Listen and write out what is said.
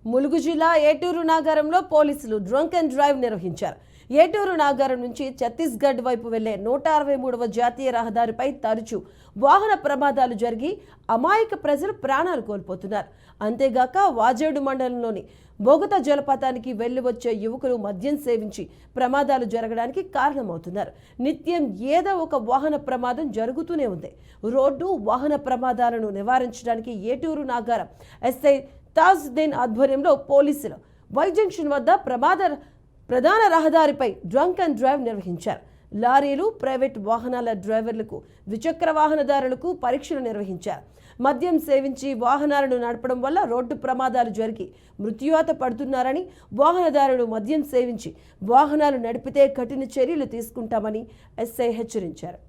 ములుగు జిల్లా ఏటూరు నాగారంలో పోలీసులు drunk and drive నిర్వహించారు. ఏటూరు నాగారం నుంచి ఛత్తీస్గఢ్ వైపు వెళ్లే 163వ జాతీయ రహదారిపై తరచూ వాహన ప్రమాదాలు జరిగి అమాయక ప్రజలు ప్రాణాలు కోల్పోతున్నారు. అంతేగాక వాజేడు మండలంలోని బోగత జలపాతానికి వెళ్లి వచ్చే యువకులు మద్యం సేవించి ప్రమాదాలు జరగడానికి కారణమవుతున్నారు. నిత్యం ఏదో ఒక వాహన ప్రమాదం జరుగుతూనే ఉంది. రోడ్డు వాహన ప్రమాదాలను నివారించడానికి ఏటూరు నాగారం ఎస్ఐ తాజ్దీన్ ఆధ్వర్యంలో పోలీసులు వై జంక్షన్ వద్ద ప్రధాన రహదారిపై డ్రంక్ అండ్ డ్రైవ్ నిర్వహించారు. లారీలు, ప్రైవేట్ వాహనాల డ్రైవర్లకు, ద్విచక్ర వాహనదారులకు పరీక్షలు నిర్వహించారు. మద్యం సేవించి వాహనాలను నడపడం వల్ల రోడ్డు ప్రమాదాలు జరిగి మృత్యువాత పడుతున్నారని, వాహనదారులు మద్యం సేవించి వాహనాలు నడిపితే కఠిన చర్యలు తీసుకుంటామని ఎస్ఐ హెచ్చరించారు.